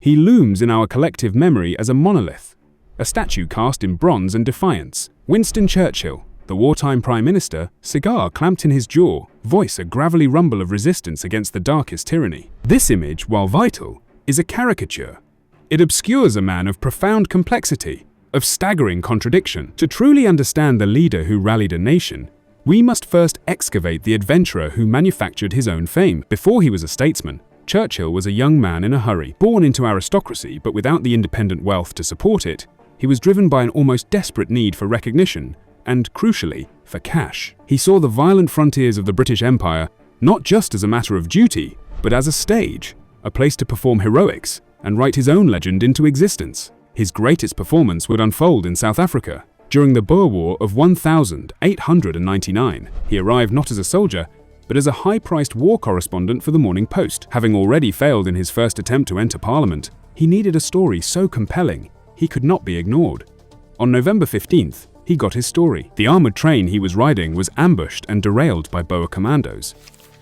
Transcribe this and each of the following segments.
He looms in our collective memory as a monolith, a statue cast in bronze and defiance. Winston Churchill, the wartime Prime Minister, cigar clamped in his jaw, voice a gravelly rumble of resistance against the darkest tyranny. This image, while vital, is a caricature. It obscures a man of profound complexity, of staggering contradiction. To truly understand the leader who rallied a nation, we must first excavate the adventurer who manufactured his own fame. Before he was a statesman, Churchill was a young man in a hurry. Born into aristocracy but without the independent wealth to support it, he was driven by an almost desperate need for recognition and, crucially, for cash. He saw the violent frontiers of the British Empire not just as a matter of duty, but as a stage, a place to perform heroics and write his own legend into existence. His greatest performance would unfold in South Africa. During the Boer War of 1899, he arrived not as a soldier, but as a high-priced war correspondent for the Morning Post. Having already failed in his first attempt to enter Parliament, he needed a story so compelling he could not be ignored. On November 15th, he got his story. The armored train he was riding was ambushed and derailed by Boer commandos.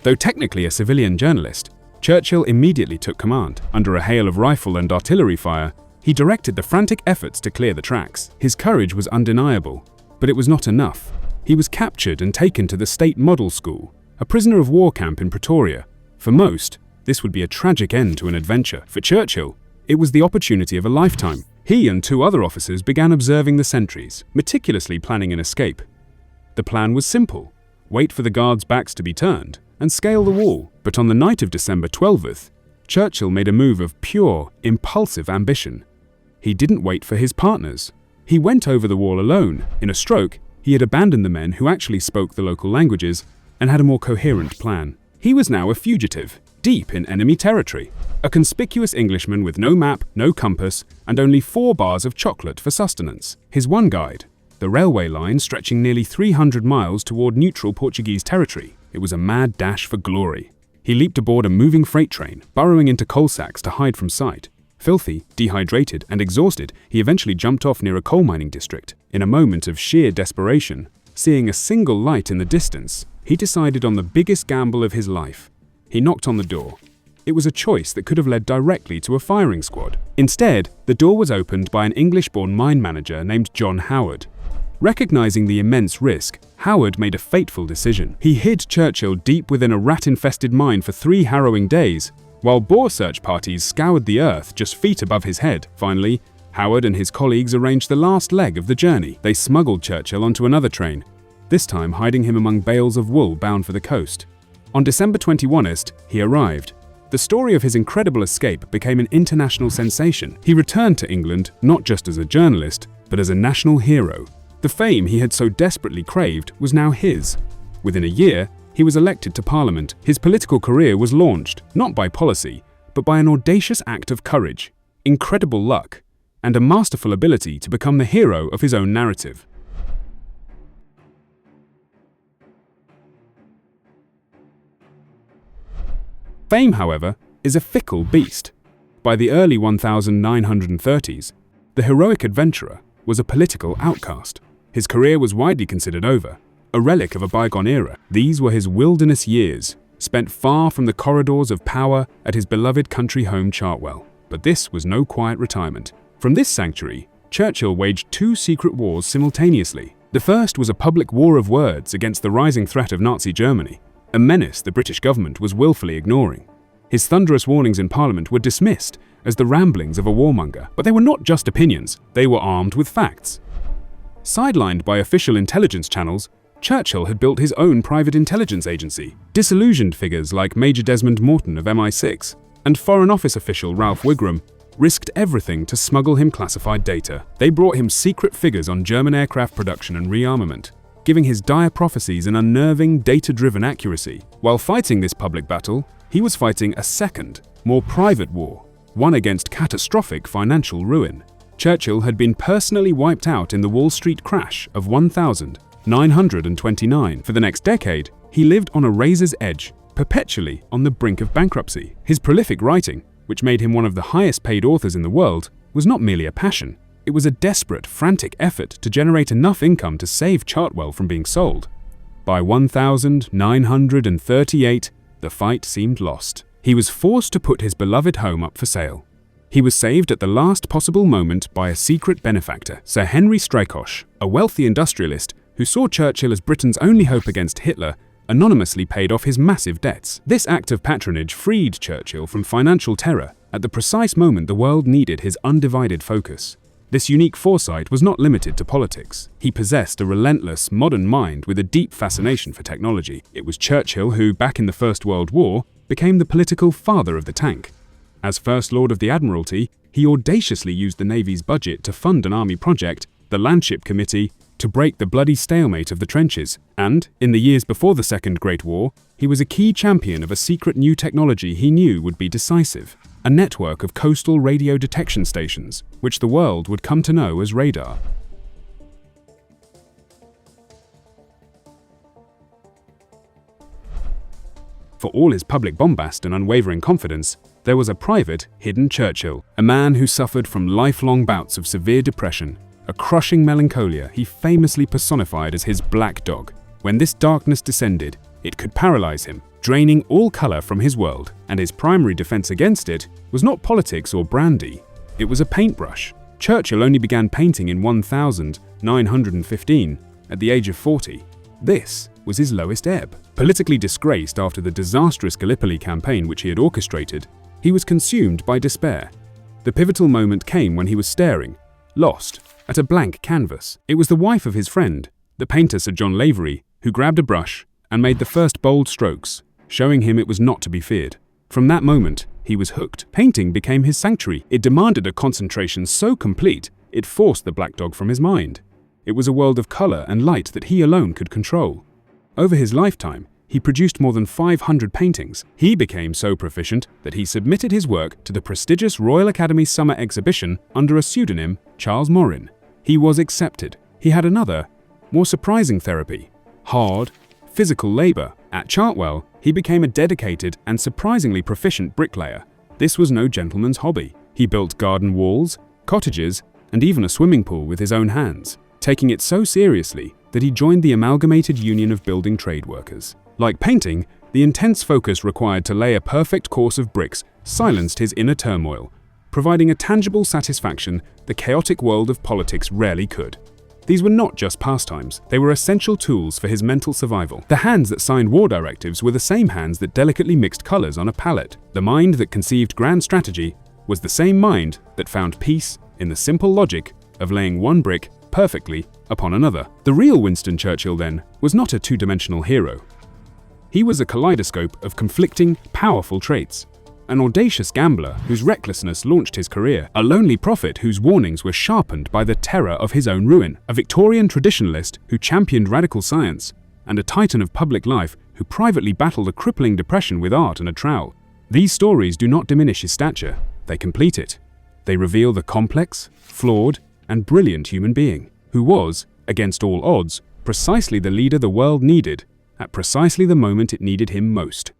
Though technically a civilian journalist, Churchill immediately took command. Under a hail of rifle and artillery fire, he directed the frantic efforts to clear the tracks. His courage was undeniable, but it was not enough. He was captured and taken to the State Model School, a prisoner of war camp in Pretoria. For most, this would be a tragic end to an adventure. For Churchill, it was the opportunity of a lifetime. He and 2 other officers began observing the sentries, meticulously planning an escape. The plan was simple: wait for the guards' backs to be turned and scale the wall. But on the night of December 12th, Churchill made a move of pure, impulsive ambition. He didn't wait for his partners. He went over the wall alone. In a stroke, he had abandoned the men who actually spoke the local languages and had a more coherent plan. He was now a fugitive, deep in enemy territory, a conspicuous Englishman with no map, no compass, and only 4 bars of chocolate for sustenance. His one guide, the railway line stretching nearly 300 miles toward neutral Portuguese territory. It was a mad dash for glory. He leaped aboard a moving freight train, burrowing into coal sacks to hide from sight. Filthy, dehydrated, and exhausted, he eventually jumped off near a coal mining district. In a moment of sheer desperation, seeing a single light in the distance, he decided on the biggest gamble of his life. He knocked on the door. It was a choice that could have led directly to a firing squad. Instead, the door was opened by an English-born mine manager named John Howard. Recognizing the immense risk, Howard made a fateful decision. He hid Churchill deep within a rat-infested mine for 3 harrowing days, while Boer search parties scoured the earth just feet above his head. Finally, Howard and his colleagues arranged the last leg of the journey. They smuggled Churchill onto another train, this time hiding him among bales of wool bound for the coast. On December 21st, he arrived. The story of his incredible escape became an international sensation. He returned to England not just as a journalist, but as a national hero. The fame he had so desperately craved was now his. Within a year, he was elected to Parliament. His political career was launched, not by policy, but by an audacious act of courage, incredible luck, and a masterful ability to become the hero of his own narrative. Fame, however, is a fickle beast. By the early 1930s, the heroic adventurer was a political outcast. His career was widely considered over, a relic of a bygone era. These were his wilderness years, spent far from the corridors of power at his beloved country home Chartwell. But this was no quiet retirement. From this sanctuary, Churchill waged 2 secret wars simultaneously. The first was a public war of words against the rising threat of Nazi Germany, a menace the British government was willfully ignoring. His thunderous warnings in Parliament were dismissed as the ramblings of a warmonger. But they were not just opinions, they were armed with facts. Sidelined by official intelligence channels, Churchill had built his own private intelligence agency. Disillusioned figures like Major Desmond Morton of MI6 and Foreign Office official Ralph Wigram risked everything to smuggle him classified data. They brought him secret figures on German aircraft production and rearmament, giving his dire prophecies an unnerving, data-driven accuracy. While fighting this public battle, he was fighting a second, more private war, one against catastrophic financial ruin. Churchill had been personally wiped out in the Wall Street crash of 1929. For the next decade, he lived on a razor's edge, perpetually on the brink of bankruptcy. His prolific writing, which made him one of the highest-paid authors in the world, was not merely a passion. It was a desperate, frantic effort to generate enough income to save Chartwell from being sold. By 1938, the fight seemed lost. He was forced to put his beloved home up for sale. He was saved at the last possible moment by a secret benefactor, Sir Henry Strykosch, a wealthy industrialist who saw Churchill as Britain's only hope against Hitler, anonymously paid off his massive debts. This act of patronage freed Churchill from financial terror at the precise moment the world needed his undivided focus. This unique foresight was not limited to politics. He possessed a relentless, modern mind with a deep fascination for technology. It was Churchill who, back in the First World War, became the political father of the tank. As First Lord of the Admiralty, he audaciously used the Navy's budget to fund an army project, the Landship Committee, to break the bloody stalemate of the trenches. And, in the years before the Second Great War, he was a key champion of a secret new technology he knew would be decisive: a network of coastal radio detection stations, which the world would come to know as radar. For all his public bombast and unwavering confidence, there was a private, hidden Churchill, a man who suffered from lifelong bouts of severe depression, a crushing melancholia he famously personified as his black dog. When this darkness descended, it could paralyze him, draining all color from his world, and his primary defense against it was not politics or brandy, it was a paintbrush. Churchill only began painting in 1915, at the age of 40. This was his lowest ebb. Politically disgraced after the disastrous Gallipoli campaign which he had orchestrated, he was consumed by despair. The pivotal moment came when he was staring, lost, at a blank canvas. It was the wife of his friend, the painter Sir John Lavery, who grabbed a brush and made the first bold strokes, showing him it was not to be feared. From that moment, he was hooked. Painting became his sanctuary. It demanded a concentration so complete, it forced the black dog from his mind. It was a world of color and light that he alone could control. Over his lifetime, he produced more than 500 paintings. He became so proficient that he submitted his work to the prestigious Royal Academy Summer Exhibition under a pseudonym, Charles Morin. He was accepted. He had another, more surprising therapy: hard, physical labor. At Chartwell, he became a dedicated and surprisingly proficient bricklayer. This was no gentleman's hobby. He built garden walls, cottages, and even a swimming pool with his own hands, taking it so seriously that he joined the Amalgamated Union of Building Trade Workers. Like painting, the intense focus required to lay a perfect course of bricks silenced his inner turmoil, providing a tangible satisfaction the chaotic world of politics rarely could. These were not just pastimes, they were essential tools for his mental survival. The hands that signed war directives were the same hands that delicately mixed colors on a palette. The mind that conceived grand strategy was the same mind that found peace in the simple logic of laying one brick perfectly upon another. The real Winston Churchill, then, was not a two-dimensional hero. He was a kaleidoscope of conflicting, powerful traits. An audacious gambler whose recklessness launched his career, a lonely prophet whose warnings were sharpened by the terror of his own ruin, a Victorian traditionalist who championed radical science, and a titan of public life who privately battled a crippling depression with art and a trowel. These stories do not diminish his stature, they complete it. They reveal the complex, flawed, and brilliant human being, who was, against all odds, precisely the leader the world needed, at precisely the moment it needed him most.